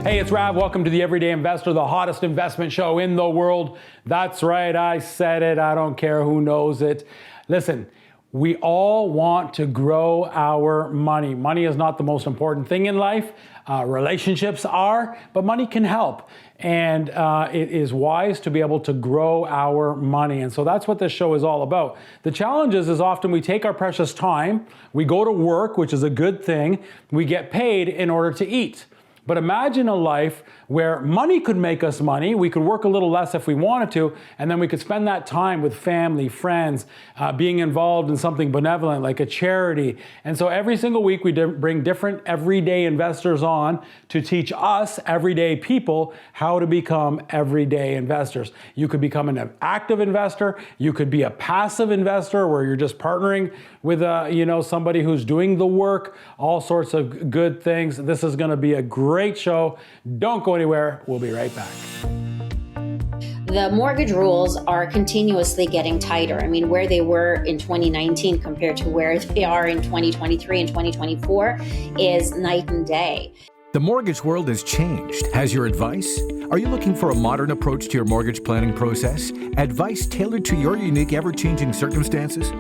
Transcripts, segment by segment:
Hey, it's Rav. Welcome to the Everyday Investor, the hottest investment show in the world. That's right, I said it. I don't care who knows it. Listen, we all want to grow our money. Money is not the most important thing in life. Relationships are, but money can help. And it is wise to be able to grow our money. And so that's what this show is all about. The challenge is often we take our precious time, we go to work, which is a good thing, we get paid in order to eat. But imagine a life where money could make us money, we could work a little less if we wanted to, and then we could spend that time with family, friends, being involved in something benevolent like a charity. And so every single week we bring different everyday investors on to teach us, everyday people, how to become everyday investors. You could become an active investor, you could be a passive investor where you're just partnering with somebody who's doing the work, all sorts of good things. This is going to be a great show. Don't go anywhere. We'll be right back. The mortgage rules are continuously getting tighter. I mean, where they were in 2019 compared to where they are in 2023 and 2024 is night and day. The mortgage world has changed. Has your advice? Are you looking for a modern approach to your mortgage planning process? Advice tailored to your unique, ever-changing circumstances?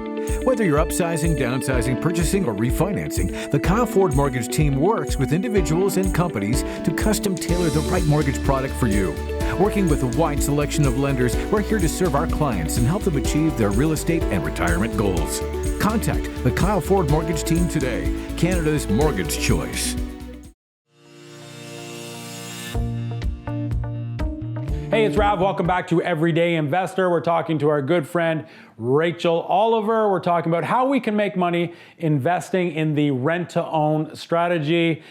Whether you're upsizing, downsizing, purchasing, or refinancing, the Kyle Ford Mortgage team works with individuals and companies to custom tailor the right mortgage product for you. Working with a wide selection of lenders, we're here to serve our clients and help them achieve their real estate and retirement goals. Contact the Kyle Ford Mortgage team today, Canada's mortgage choice. Hey, it's Rav. Welcome back to Everyday Investor. We're talking to our good friend, Rachel Oliver. We're talking about how we can make money investing in the rent-to-own strategy.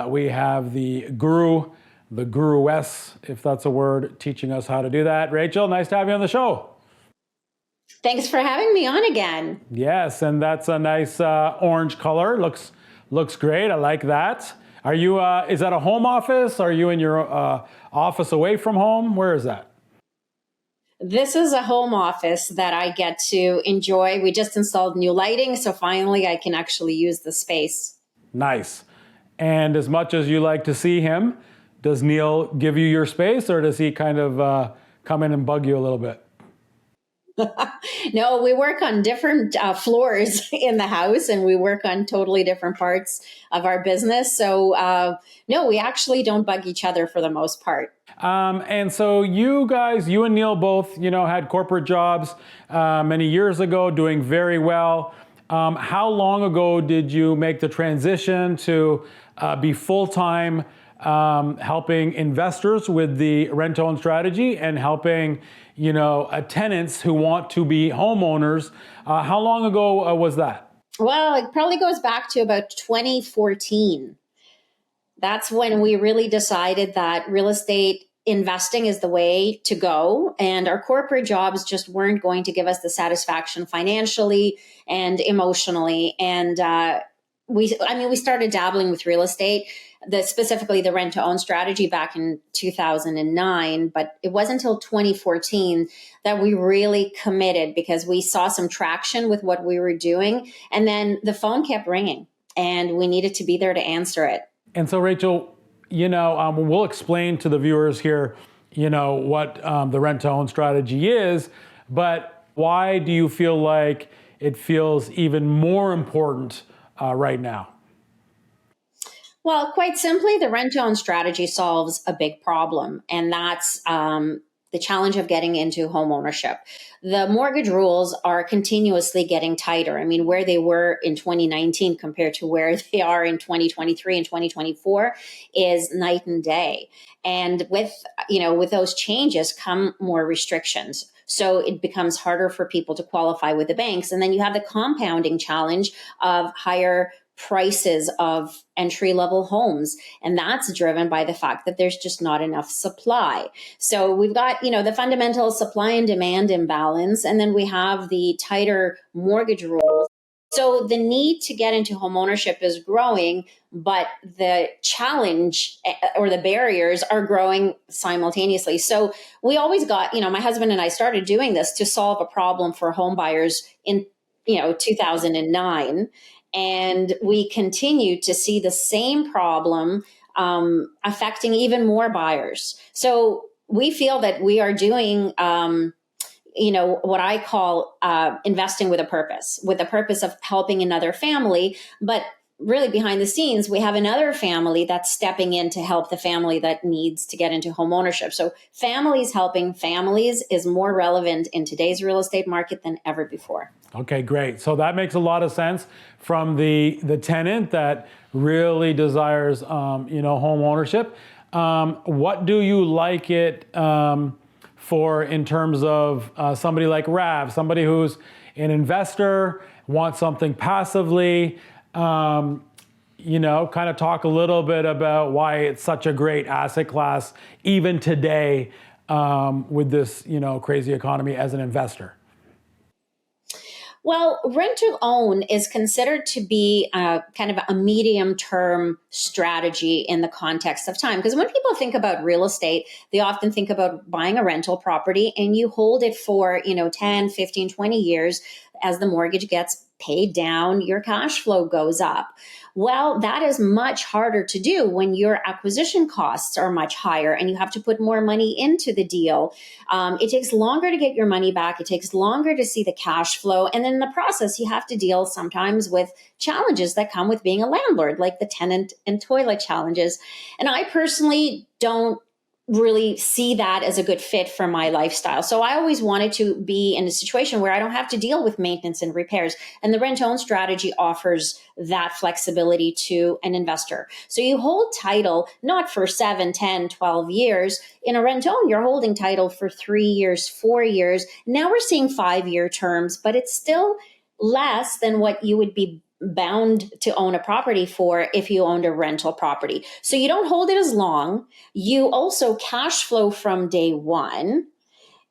We have the guruess, if that's a word, teaching us how to do that. Rachel, nice to have you on the show. Thanks for having me on again. Yes, and that's a nice orange color. Looks great. I like that. Are you? Is that a home office? Are you in your office away from home? Where is that? This is a home office that I get to enjoy. We just installed new lighting, so finally I can actually use the space. Nice. And as much as you like to see him, does Neil give you your space, or does he kind of come in and bug you a little bit? No, we work on different floors in the house, and we work on totally different parts of our business. So no, we actually don't bug each other for the most part. And so you and Neil both, had corporate jobs many years ago, doing very well. How long ago did you make the transition to be full-time helping investors with the rent-to-own strategy and helping tenants who want to be homeowners? How long ago was that? Well, it probably goes back to about 2014. That's when we really decided that real estate investing is the way to go. And our corporate jobs just weren't going to give us the satisfaction financially and emotionally. And we started dabbling with real estate, specifically the rent-to-own strategy back in 2009. But it wasn't until 2014 that we really committed, because we saw some traction with what we were doing. And then the phone kept ringing and we needed to be there to answer it. And so, Rachel, we'll explain to the viewers here, what the rent-to-own strategy is, but why do you feel like it feels even more important right now? Well, quite simply, the rent-to-own strategy solves a big problem, and that's the challenge of getting into home ownership. The mortgage rules are continuously getting tighter. I mean, where they were in 2019 compared to where they are in 2023 and 2024 is night and day. And with those changes come more restrictions. So it becomes harder for people to qualify with the banks. And then you have the compounding challenge of higher prices of entry-level homes. And that's driven by the fact that there's just not enough supply. So we've got, the fundamental supply and demand imbalance, and then we have the tighter mortgage rules. So the need to get into homeownership is growing, but the challenge or the barriers are growing simultaneously. So we always got, my husband and I started doing this to solve a problem for home buyers in 2009. And we continue to see the same problem affecting even more buyers. So we feel that we are doing, what I call investing with a purpose of helping another family. But really behind the scenes, we have another family that's stepping in to help the family that needs to get into home ownership. So families helping families is more relevant in today's real estate market than ever before. Okay, great. So that makes a lot of sense from the tenant that really desires, home ownership. What do you like it for in terms of somebody like Rav, somebody who's an investor, wants something passively? Kind of talk a little bit about why it's such a great asset class, even today with this, crazy economy as an investor. Well, rent to own is considered to be kind of a medium term strategy in the context of time. Because when people think about real estate, they often think about buying a rental property and you hold it for, 10, 15, 20 years. As the mortgage gets paid down, your cash flow goes up. Well, that is much harder to do when your acquisition costs are much higher and you have to put more money into the deal. It takes longer to get your money back. It takes longer to see the cash flow. And then in the process, you have to deal sometimes with challenges that come with being a landlord, like the tenant and toilet challenges. And I personally don't really see that as a good fit for my lifestyle. So I always wanted to be in a situation where I don't have to deal with maintenance and repairs. And the rent to own strategy offers that flexibility to an investor. So you hold title not for 7, 10, 12 years. In a rent to own, you're holding title for 3 years, 4 years. Now we're seeing 5-year terms, but it's still less than what you would be bound to own a property for if you owned a rental property. So you don't hold it as long. You also cash flow from day one.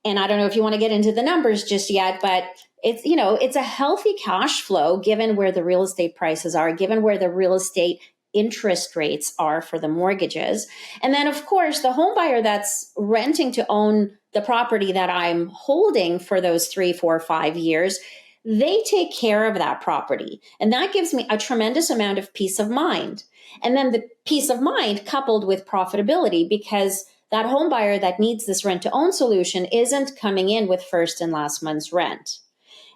And I don't know if you want to get into the numbers just yet, but it's a healthy cash flow given where the real estate prices are, given where the real estate interest rates are for the mortgages. And then of course, the home buyer that's renting to own the property that I'm holding for those 3, 4, 5 years, they take care of that property. And that gives me a tremendous amount of peace of mind. And then the peace of mind coupled with profitability, because that home buyer that needs this rent to own solution isn't coming in with first and last month's rent.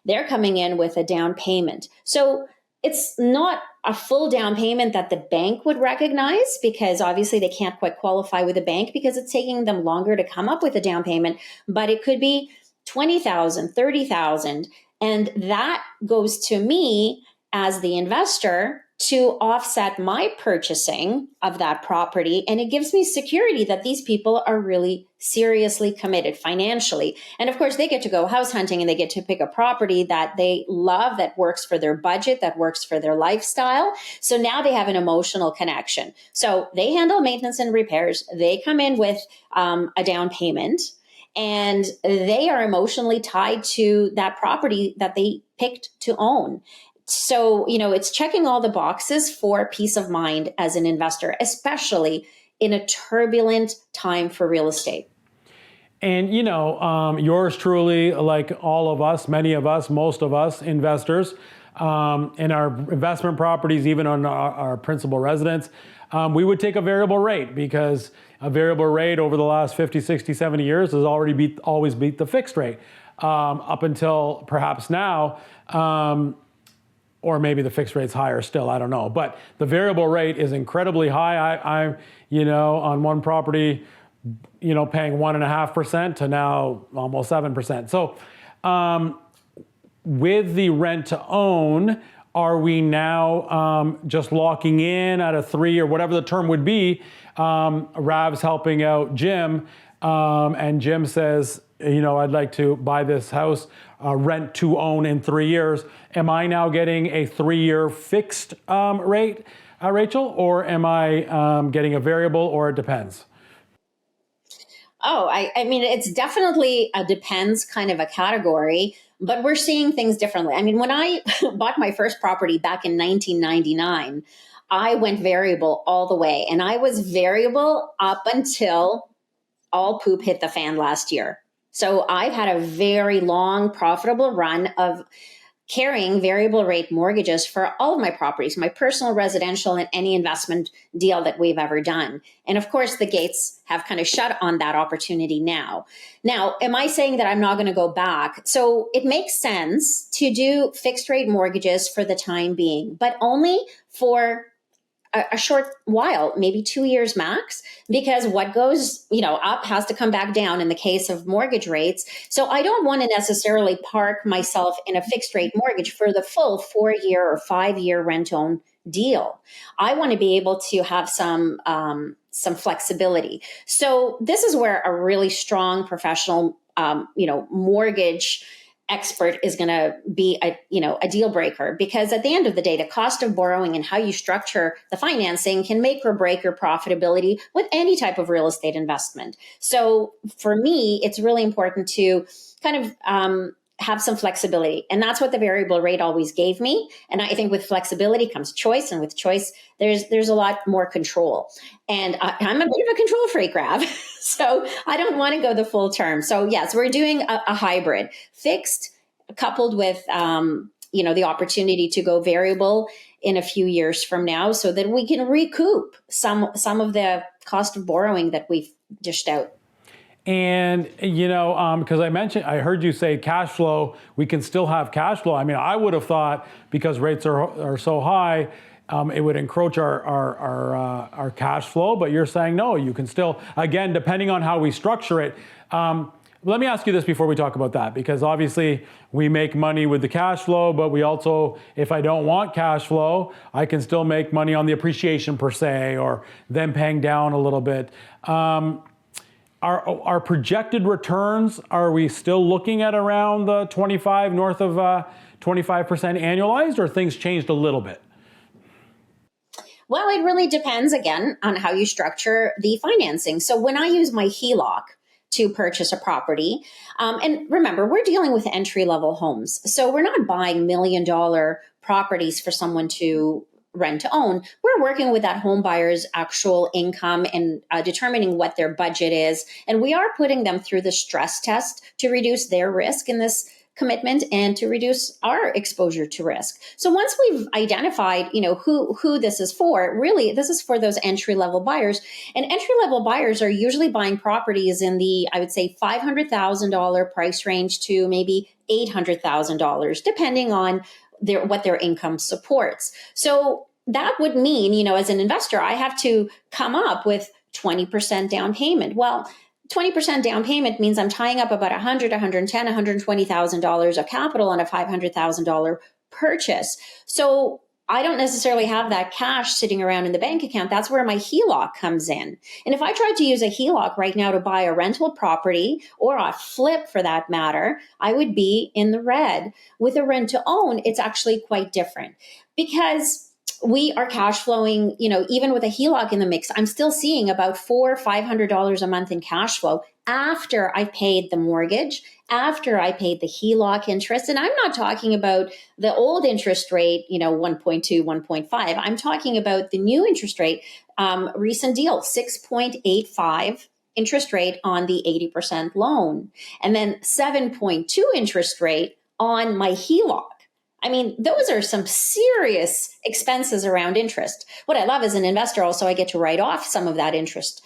They're coming in with a down payment. So it's not a full down payment that the bank would recognize, because obviously they can't quite qualify with a bank because it's taking them longer to come up with a down payment, but it could be $20,000, $30,000. And that goes to me as the investor to offset my purchasing of that property. And it gives me security that these people are really seriously committed financially. And of course, they get to go house hunting and they get to pick a property that they love, that works for their budget, that works for their lifestyle. So now they have an emotional connection. So they handle maintenance and repairs. They come in with a down payment. And they are emotionally tied to that property that they picked to own. So, it's checking all the boxes for peace of mind as an investor, especially in a turbulent time for real estate. And, yours truly, like all of us, many of us, most of us investors, in our investment properties, even on our principal residence, we would take a variable rate, because a variable rate over the last 50, 60, 70 years has always beat the fixed rate up until perhaps now, or maybe the fixed rate's higher still, I don't know. But the variable rate is incredibly high. I on one property, paying 1.5% to now almost 7%. So with the rent to own, are we now just locking in at a 3 or whatever the term would be? Rav's helping out Jim, and Jim says, I'd like to buy this house, rent to own in 3 years. Am I now getting a 3-year fixed rate, Rachel, or am I getting a variable, or it depends? Oh, I mean, it's definitely a depends kind of a category, but we're seeing things differently. I mean, when I bought my first property back in 1999, I went variable all the way. And I was variable up until all poop hit the fan last year. So I've had a very long, profitable run of carrying variable rate mortgages for all of my properties, my personal, residential, and any investment deal that we've ever done. And of course, the gates have kind of shut on that opportunity now. Now, am I saying that I'm not going to go back? So it makes sense to do fixed rate mortgages for the time being, but only for a short while, maybe 2 years max, because what goes, up has to come back down in the case of mortgage rates. So I don't want to necessarily park myself in a fixed rate mortgage for the full 4-year or 5-year rent own deal. I want to be able to have some flexibility. So this is where a really strong professional, mortgage expert is going to be a deal breaker, because at the end of the day, the cost of borrowing and how you structure the financing can make or break your profitability with any type of real estate investment. So for me, it's really important to kind of have some flexibility. And that's what the variable rate always gave me. And I think with flexibility comes choice. And with choice, there's a lot more control. And I'm a bit of a control freak, Rav. So I don't want to go the full term. So yes, we're doing a hybrid, fixed coupled with, the opportunity to go variable in a few years from now, so that we can recoup some of the cost of borrowing that we've dished out. And, because I heard you say cash flow, we can still have cash flow. I mean, I would have thought because rates are so high, it would encroach our cash flow, but you're saying no, you can still, again, depending on how we structure it. Let me ask you this before we talk about that, because obviously we make money with the cash flow, but we also, if I don't want cash flow, I can still make money on the appreciation per se, or them paying down a little bit. Our projected returns, are we still looking at around the 25, north of 25% annualized, or things changed a little bit? Well, it really depends, again, on how you structure the financing. So when I use my HELOC to purchase a property, and remember, we're dealing with entry-level homes. So we're not buying $1 million properties for someone to rent to own. We're working with that home buyer's actual income and determining what their budget is. And we are putting them through the stress test to reduce their risk in this commitment and to reduce our exposure to risk. So once we've identified, who this is for, really, this is for those entry-level buyers. And entry-level buyers are usually buying properties in the, I would say, $500,000 price range to maybe $800,000, depending on what their income supports. So that would mean, as an investor, I have to come up with 20% down payment. Well, 20% down payment means I'm tying up about $100,000, $110,000, $120,000 of capital on a $500,000 purchase. So I don't necessarily have that cash sitting around in the bank account. That's where my HELOC comes in. And if I tried to use a HELOC right now to buy a rental property, or a flip for that matter, I would be in the red. With a rent to own, it's actually quite different, because we are cash flowing, even with a HELOC in the mix, I'm still seeing about $400 or $500 a month in cash flow after I paid the mortgage, after I paid the HELOC interest. And I'm not talking about the old interest rate, 1.2, 1.5. I'm talking about the new interest rate, recent deal, 6.85 interest rate on the 80% loan, and then 7.2 interest rate on my HELOC. I mean, those are some serious expenses around interest. What I love as an investor, also, I get to write off some of that interest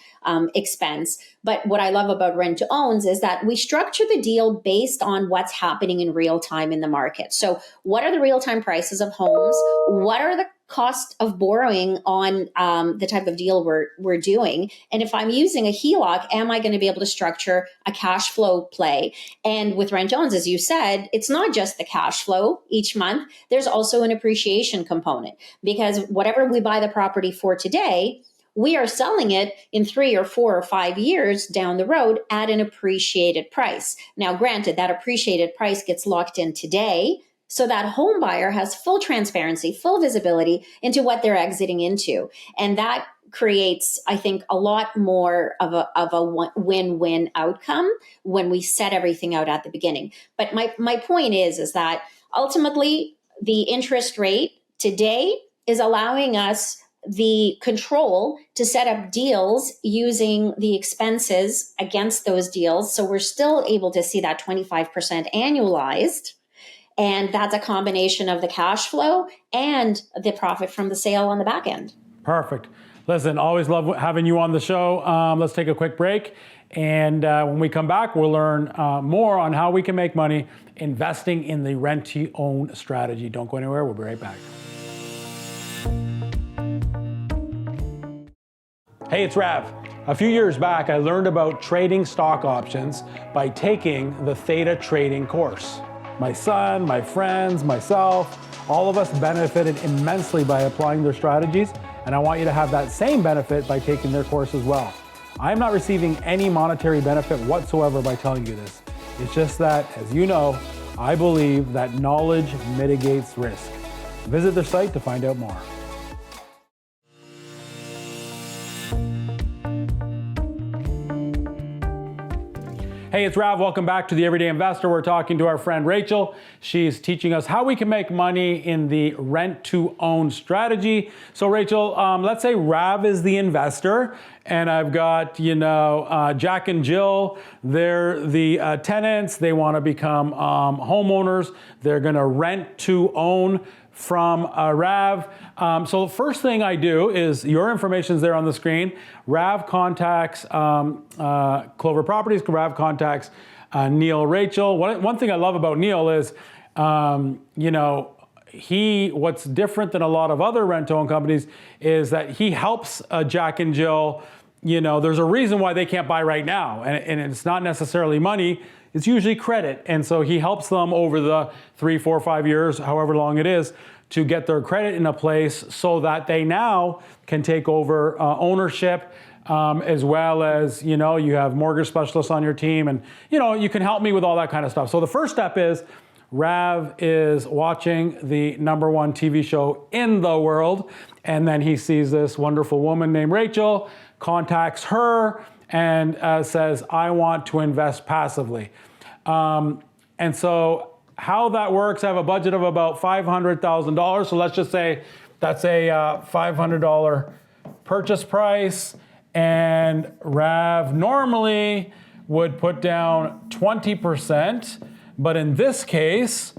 expense. But what I love about rent to owns is that we structure the deal based on what's happening in real time in the market. So what are the real time prices of homes? What are the cost of borrowing on the type of deal we're doing? And if I'm using a HELOC, am I going to be able to structure a cash flow play? And with rent owns, as you said, it's not just the cash flow each month. There's also an appreciation component, because whatever we buy the property for today, we are selling it in 3 or 4 or 5 years down the road at an appreciated price. Now, granted, that appreciated price gets locked in today, so that home buyer has full transparency, full visibility into what they're exiting into. And that creates, I think, a lot more of a win-win outcome when we set everything out at the beginning. But my point is that ultimately the interest rate today is allowing us the control to set up deals using the expenses against those deals. So we're still able to see that 25% annualized. And that's a combination of the cash flow and the profit from the sale on the back end. Perfect. Listen, always love having you on the show. Let's take a quick break. And when we come back, we'll learn more on how we can make money investing in the rent-to-own strategy. Don't go anywhere. We'll be right back. Hey, it's Rav. A few years back, I learned about trading stock options by taking the Theta Trading course. My son, my friends, myself, all of us benefited immensely by applying their strategies, and I want you to have that same benefit by taking their course as well. I am not receiving any monetary benefit whatsoever by telling you this. It's just that, as you know, I believe that knowledge mitigates risk. Visit their site to find out more. Hey, it's Rav. Welcome back to the Everyday Investor. We're talking to our friend Rachel. She's teaching us how we can make money in the rent-to-own strategy. So Rachel, let's say Rav is the investor, and I've got, Jack and Jill. They're the tenants. They want to become homeowners. They're going to rent-to-own from Rav. So the first thing I do is, your information's there on the screen. Rav contacts Clover Properties. Rav contacts Neil, Rachel. One thing I love about Neil is, what's different than a lot of other rent-to-own companies is that he helps Jack and Jill. There's a reason why they can't buy right now, and it's not necessarily money. It's usually credit. And so he helps them over the 3, 4, 5 years, however long it is, to get their credit in a place so that they now can take over ownership, as well as, you have mortgage specialists on your team, and, you can help me with all that kind of stuff. So the first step is, Rav is watching the #1 TV show in the world, and then he sees this wonderful woman named Rachel, contacts her, and says, I want to invest passively. And so how that works, I have a budget of about $500,000. So let's just say that's a $500 purchase price. And Rav normally would put down 20%. But in this case,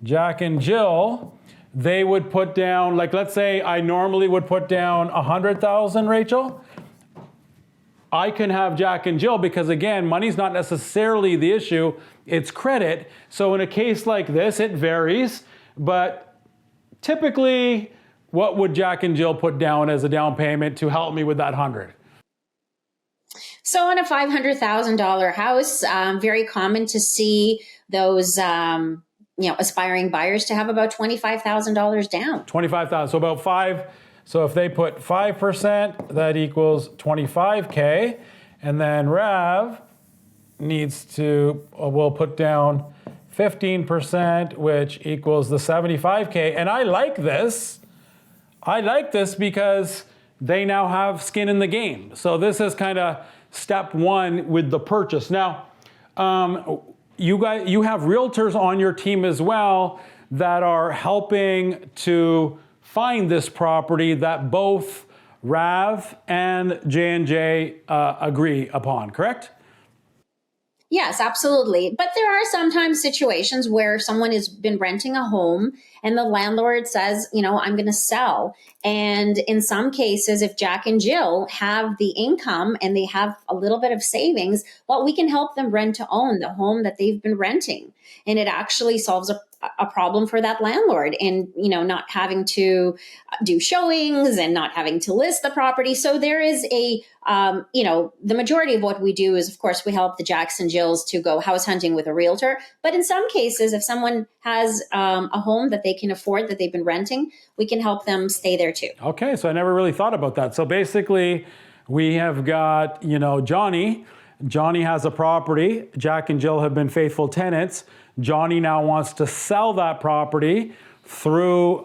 Jack and Jill, they would put down, let's say I normally would put down 100,000, Rachel. I can have Jack and Jill because, again, money's not necessarily the issue, it's credit. So in a case like this, it varies, but typically, what would Jack and Jill put down as a down payment to help me with that 100? So on a $500,000 house, very common to see those, aspiring buyers to have about $25,000 down. $25,000, so about five. So if they put 5%, that equals $25K. And then Rav will put down 15%, which equals the $75K. And I like this. Because they now have skin in the game. So this is kind of step one with the purchase. Now, you have realtors on your team as well that are helping to find this property that both Rav and J&J agree upon, correct? Yes, absolutely. But there are sometimes situations where someone has been renting a home and the landlord says, I'm going to sell. And in some cases, if Jack and Jill have the income and they have a little bit of savings, well, we can help them rent to own the home that they've been renting. And it actually solves a problem for that landlord and, not having to do showings and not having to list the property. So there is the majority of what we do is, of course, we help the Jacks and Jills to go house hunting with a realtor. But in some cases, if someone has a home that they can afford that they've been renting, we can help them stay there too. Okay, so I never really thought about that. So basically, we have got, Johnny. Johnny has a property. Jack and Jill have been faithful tenants. Johnny now wants to sell that property through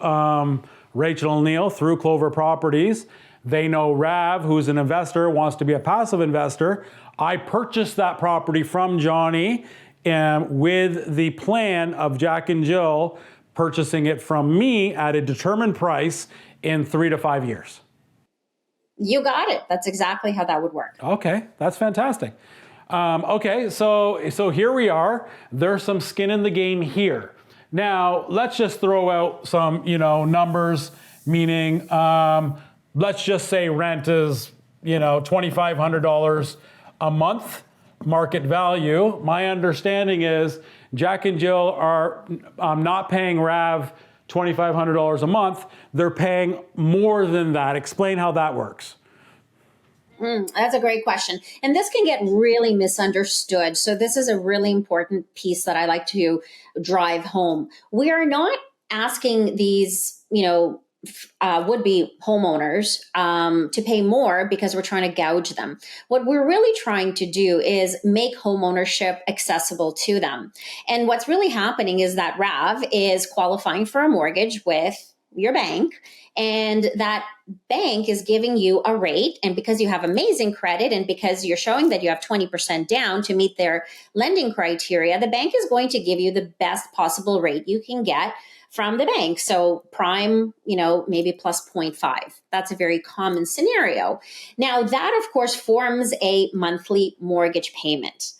Rachel and Neil, through Clover Properties. They know Rav, who's an investor, wants to be a passive investor. I purchased that property from Johnny with the plan of Jack and Jill purchasing it from me at a determined price in 3 to 5 years. You got it. That's exactly how that would work. Okay, that's fantastic. Okay, so here we are. There's some skin in the game here. Now, let's just throw out some, numbers, meaning, let's just say rent is, $2,500 a month, market value. My understanding is Jack and Jill are not paying Rav $2,500 a month. They're paying more than that. Explain how that works. That's a great question. And this can get really misunderstood. So this is a really important piece that I like to drive home. We are not asking these, would-be homeowners to pay more because we're trying to gouge them. What we're really trying to do is make homeownership accessible to them. And what's really happening is that Rav is qualifying for a mortgage with your bank, and that bank is giving you a rate. And because you have amazing credit and because you're showing that you have 20% down to meet their lending criteria, the bank is going to give you the best possible rate you can get from the bank. So prime, maybe plus 0.5. That's a very common scenario. Now that of course forms a monthly mortgage payment.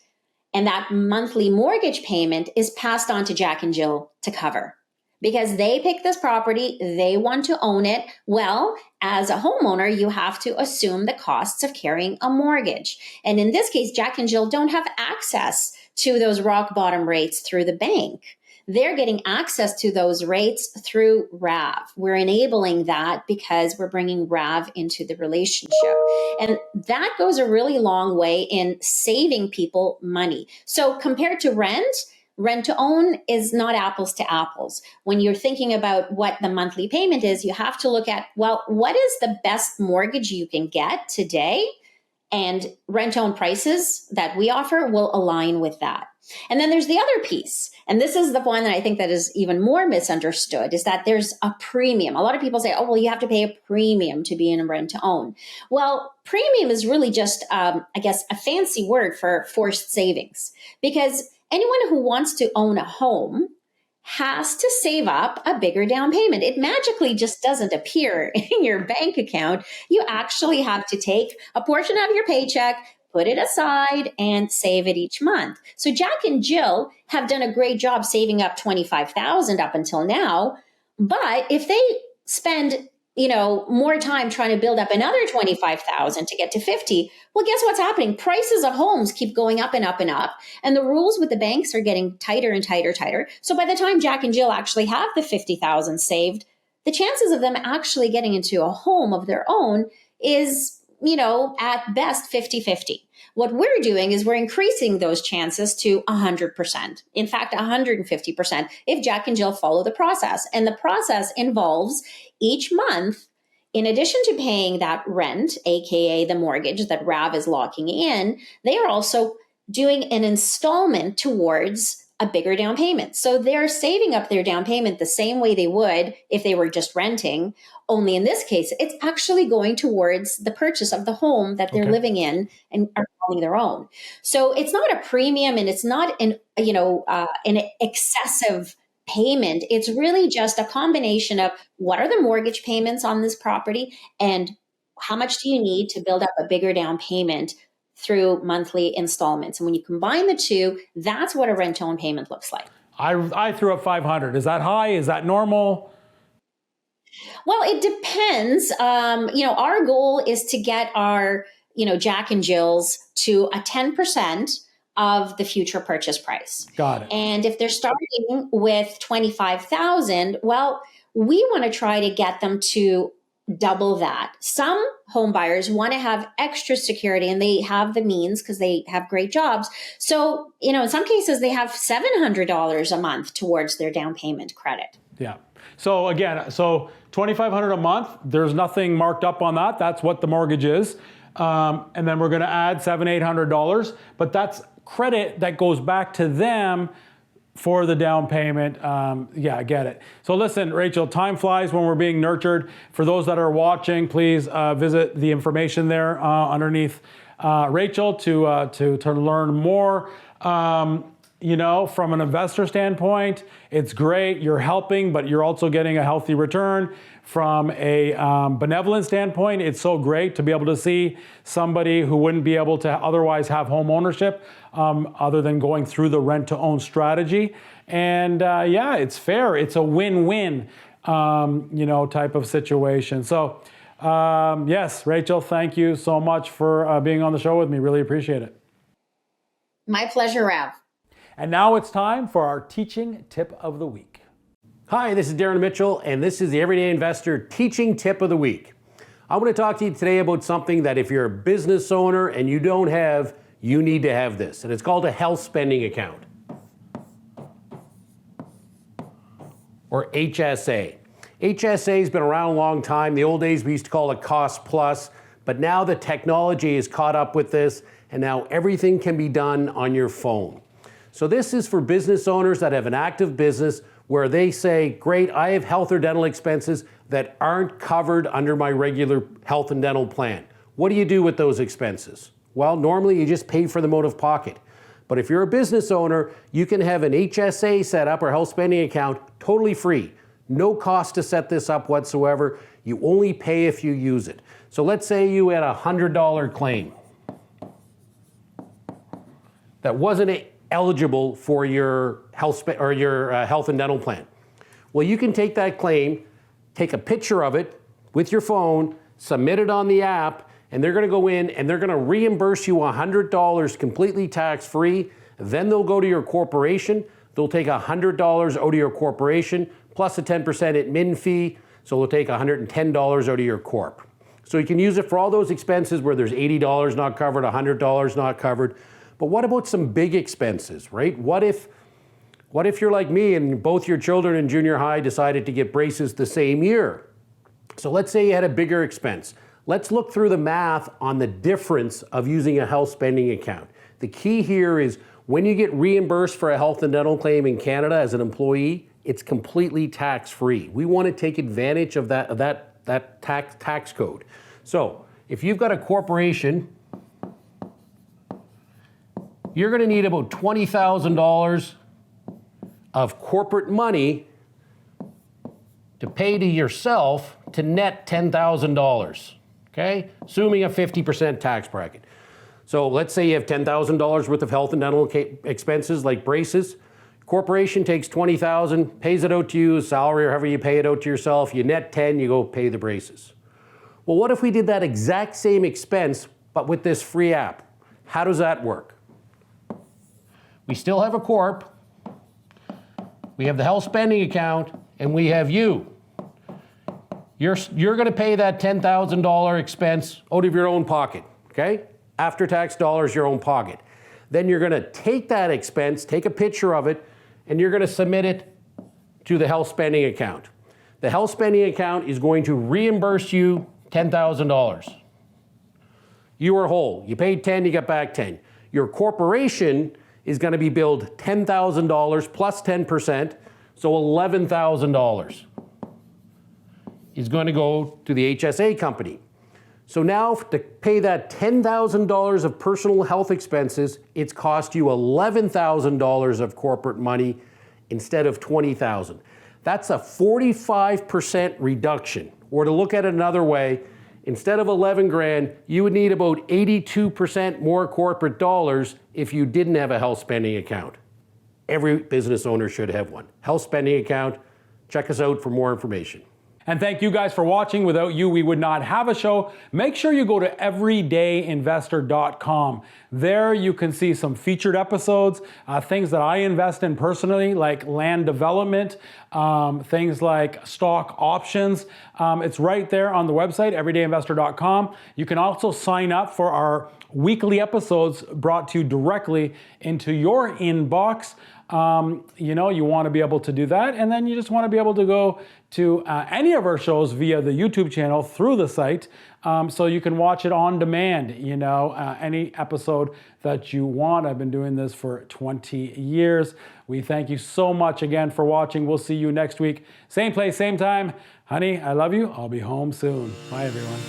And that monthly mortgage payment is passed on to Jack and Jill to cover. Because they pick this property, they want to own it. Well, as a homeowner, you have to assume the costs of carrying a mortgage. And in this case, Jack and Jill don't have access to those rock bottom rates through the bank. They're getting access to those rates through Rav. We're enabling that because we're bringing Rav into the relationship. And that goes a really long way in saving people money. So compared to rent to own is not apples to apples. When you're thinking about what the monthly payment is, you have to look at, well, what is the best mortgage you can get today? And rent to own prices that we offer will align with that. And then there's the other piece. And this is the one that I think that is even more misunderstood, is that there's a premium. A lot of people say, oh, well, you have to pay a premium to be in a rent to own. Well, premium is really just, a fancy word for forced savings, because anyone who wants to own a home has to save up a bigger down payment. It magically just doesn't appear in your bank account. You actually have to take a portion of your paycheck, put it aside, and save it each month. So Jack and Jill have done a great job saving up $25,000 up until now. But if they spend more time trying to build up another 25,000 to get to 50. Well, guess what's happening? Prices of homes keep going up and up and up. And the rules with the banks are getting tighter and tighter. So by the time Jack and Jill actually have the 50,000 saved, the chances of them actually getting into a home of their own is, at best 50-50. What we're doing is we're increasing those chances to 100%. In fact, 150% if Jack and Jill follow the process. And the process involves each month, in addition to paying that rent, aka the mortgage that Rav is locking in, they are also doing an installment towards a bigger down payment. So they're saving up their down payment the same way they would if they were just renting. Only in this case, it's actually going towards the purchase of the home that they're living in and are calling their own. So it's not a premium and it's not an excessive payment. It's really just a combination of what are the mortgage payments on this property and how much do you need to build up a bigger down payment through monthly installments. And when you combine the two, that's what a rent to own payment looks like. I threw up 500. Is that high? Is that normal? Well, it depends. Our goal is to get our, Jack and Jill's to a 10% of the future purchase price. Got it. And if they're starting with 25,000, well, we want to try to get them to double that. Some home buyers want to have extra security and they have the means because they have great jobs. So, in some cases they have $700 a month towards their down payment credit. Yeah. So again, $2,500 a month, there's nothing marked up on that. That's what the mortgage is. And then we're going to add $700-800, but that's credit that goes back to them for the down payment. I get it. So listen, Rachel, time flies when we're being nurtured. For those that are watching, please visit the information there underneath Rachel to learn more. from an investor standpoint, it's great. You're helping, but you're also getting a healthy return. From a benevolent standpoint, it's so great to be able to see somebody who wouldn't be able to otherwise have home ownership other than going through the rent-to-own strategy. And it's fair. It's a win-win, type of situation. So yes, Rachel, thank you so much for being on the show with me. Really appreciate it. My pleasure, Rav. And now it's time for our teaching tip of the week. Hi, this is Darren Mitchell, and this is the Everyday Investor Teaching Tip of the Week. I want to talk to you today about something that if you're a business owner and you don't have, you need to have this, and it's called a health spending account, or HSA. HSA has been around a long time. The old days we used to call it cost plus, but now the technology is caught up with this, and now everything can be done on your phone. So this is for business owners that have an active business where they say, great, I have health or dental expenses that aren't covered under my regular health and dental plan. What do you do with those expenses? Well, normally you just pay for them out of pocket. But if you're a business owner, you can have an HSA set up or health spending account totally free. No cost to set this up whatsoever. You only pay if you use it. So let's say you had a $100 claim that wasn't eligible for your health and dental plan. Well, you can take that claim, take a picture of it with your phone, submit it on the app, and they're going to go in and they're going to reimburse you $100 completely tax-free. Then they'll go to your corporation. They'll take $100 out of your corporation plus a 10% admin fee. So they'll take $110 out of your corp. So you can use it for all those expenses where there's $80 not covered, $100 not covered. But what about some big expenses, right? What if you're like me and both your children in junior high decided to get braces the same year? So let's say you had a bigger expense. Let's look through the math on the difference of using a health spending account. The key here is when you get reimbursed for a health and dental claim in Canada as an employee, it's completely tax-free. We want to take advantage of that tax code. So if you've got a corporation, you're going to need about $20,000 of corporate money to pay to yourself to net $10,000, okay? Assuming a 50% tax bracket. So let's say you have $10,000 worth of health and dental expenses like braces. Corporation takes $20,000, pays it out to you, salary or however you pay it out to yourself. You net 10, you go pay the braces. Well, what if we did that exact same expense, but with this free app? How does that work? We still have a corp, we have the health spending account, and we have you. You're going to pay that $10,000 expense out of your own pocket, okay? After-tax dollars, your own pocket. Then you're going to take that expense, take a picture of it, and you're going to submit it to the health spending account. The health spending account is going to reimburse you $10,000. You are whole. You paid 10, you got back 10. Your corporation is going to be billed $10,000 plus 10%, so $11,000 is going to go to the HSA company. So now to pay that $10,000 of personal health expenses, it's cost you $11,000 of corporate money instead of $20,000. That's a 45% reduction. Or to look at it another way, instead of 11 grand, you would need about 82% more corporate dollars if you didn't have a health spending account. Every business owner should have one. Health spending account. Check us out for more information. And thank you guys for watching. Without you, we would not have a show. Make sure you go to everydayinvestor.com. There you can see some featured episodes, things that I invest in personally, like land development, things like stock options. It's right there on the website, everydayinvestor.com. You can also sign up for our weekly episodes brought to you directly into your inbox. You want to be able to do that, and then you just want to be able to go to any of our shows via the YouTube channel through the site, so you can watch it on demand, any episode that you want. I've been doing this for 20 years. We thank you so much again for watching. We'll see you next week. Same place, same time. Honey, I love you. I'll be home soon. Bye, everyone.